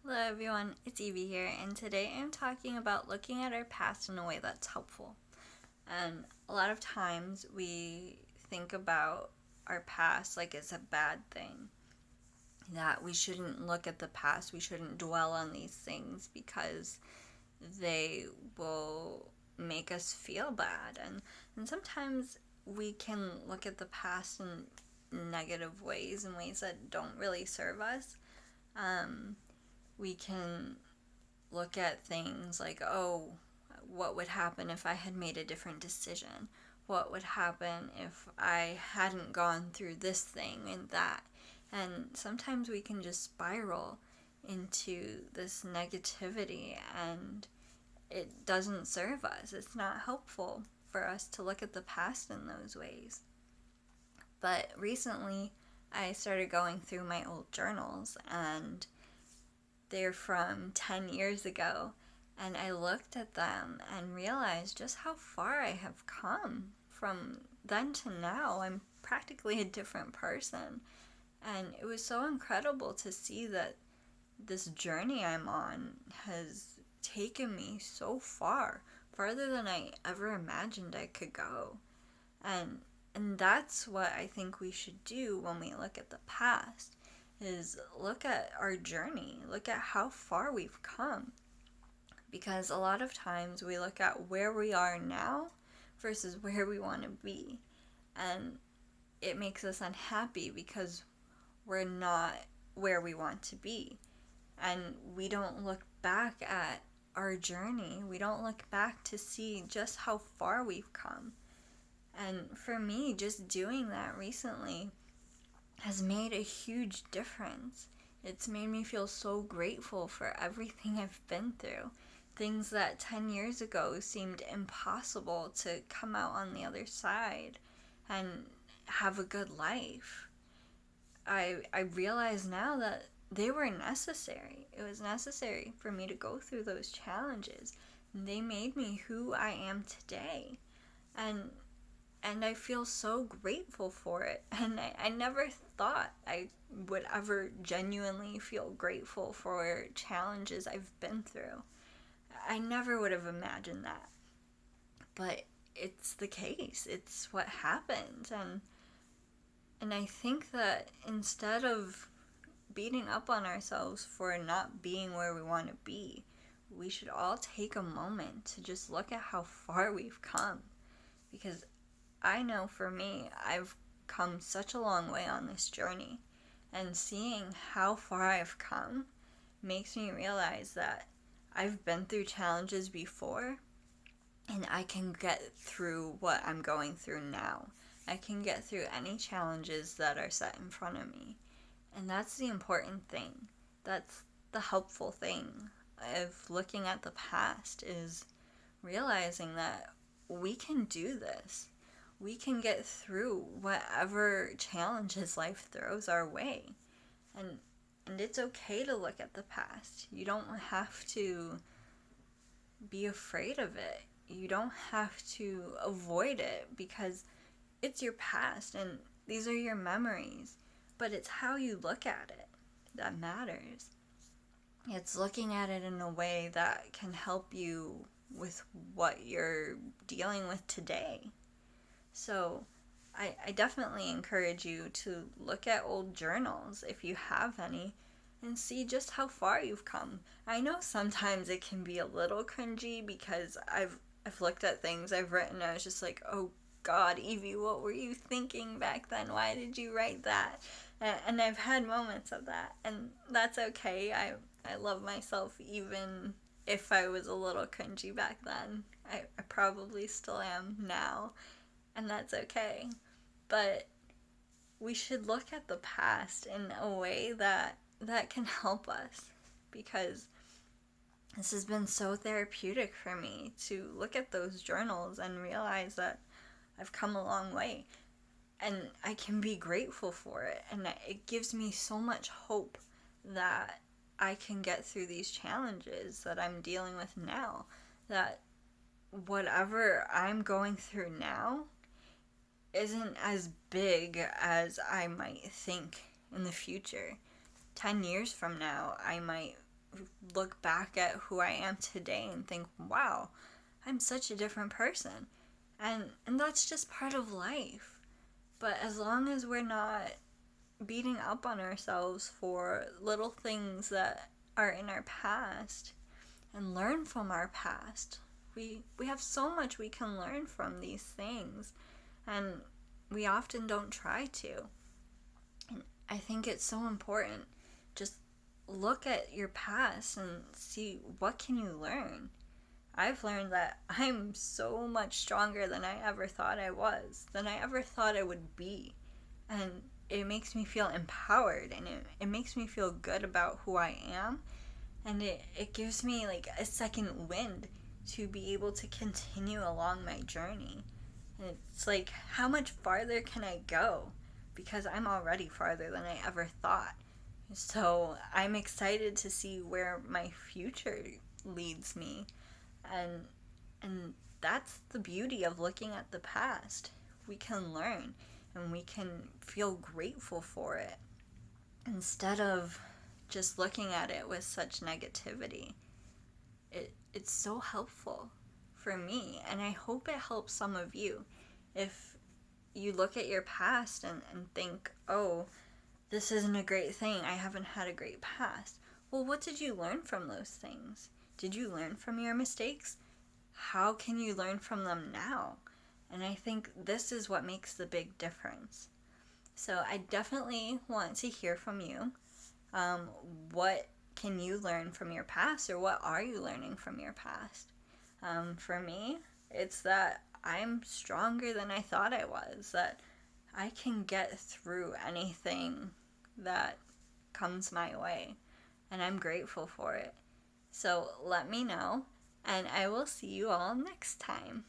Hello everyone, it's Evie here, and today I'm talking about looking at our past in a way that's helpful. And a lot of times we think about our past like it's a bad thing, that we shouldn't look at the past, we shouldn't dwell on these things because they will make us feel bad. And sometimes we can look at the past in negative ways, in ways that don't really serve us. We can look at things like, oh, what would happen if I had made a different decision? What would happen if I hadn't gone through this thing and that? And sometimes we can just spiral into this negativity, and it doesn't serve us. It's not helpful for us to look at the past in those ways. But recently, I started going through my old journals, and they're from 10 years ago, and I looked at them and realized just how far I have come from then to now. I'm practically a different person, and it was so incredible to see that this journey I'm on has taken me so far, farther than I ever imagined I could go. And and that's what I think we should do when we look at the past, is look at our journey, look at how far we've come. Because a lot of times we look at where we are now versus where we want to be. And it makes us unhappy because we're not where we want to be. And we don't look back at our journey. We don't look back to see just how far we've come. And for me, just doing that recently has made a huge difference. It's made me feel so grateful for everything I've been through. Things that 10 years ago seemed impossible to come out on the other side and have a good life. I realize now that they were necessary. It was necessary for me to go through those challenges. They made me who I am today. And and I feel so grateful for it. And I never thought I would ever genuinely feel grateful for challenges I've been through. I never would have imagined that. But it's the case. It's what happened. And I think that instead of beating up on ourselves for not being where we want to be, we should all take a moment to just look at how far we've come. Because I know for me, I've come such a long way on this journey, and seeing how far I've come makes me realize that I've been through challenges before, and I can get through what I'm going through now. I can get through any challenges that are set in front of me. And that's the important thing. That's the helpful thing of looking at the past, is realizing that we can do this. We can get through whatever challenges life throws our way. And and it's okay to look at the past. You don't have to be afraid of it. You don't have to avoid it because it's your past and these are your memories. But it's how you look at it that matters. It's looking at it in a way that can help you with what you're dealing with today. So I definitely encourage you to look at old journals if you have any and see just how far you've come. I know sometimes it can be a little cringy because I've looked at things I've written and I was just like, oh God, Evie, what were you thinking back then? Why did you write that? And I've had moments of that, and that's okay. I love myself even if I was a little cringy back then. I probably still am now, and that's okay. But we should look at the past in a way that can help us, because this has been so therapeutic for me to look at those journals and realize that I've come a long way and I can be grateful for it, and it gives me so much hope that I can get through these challenges that I'm dealing with now, that whatever I'm going through now isn't as big as I might think in the future. 10 years from now, I might look back at who I am today and think, wow, I'm such a different person. And that's just part of life. But as long as we're not beating up on ourselves for little things that are in our past and learn from our past, we have so much we can learn from these things, and we often don't try to. And I think it's so important. Just look at your past and see what can you learn. I've learned that I'm so much stronger than I ever thought I was, than I ever thought I would be. And it makes me feel empowered, and it makes me feel good about who I am. And it gives me like a second wind to be able to continue along my journey. And it's like, how much farther can I go? Because I'm already farther than I ever thought. So I'm excited to see where my future leads me. And and that's the beauty of looking at the past. We can learn and we can feel grateful for it instead of just looking at it with such negativity. It's so helpful for me, and I hope it helps some of you. If you look at your past and think, oh, this isn't a great thing, I haven't had a great past. Well, what did you learn from those things? Did you learn from your mistakes? How can you learn from them now? And I think this is what makes the big difference. So I definitely want to hear from you. What can you learn from your past, or what are you learning from your past? For me, it's that I'm stronger than I thought I was, that I can get through anything that comes my way, and I'm grateful for it. So let me know, and I will see you all next time.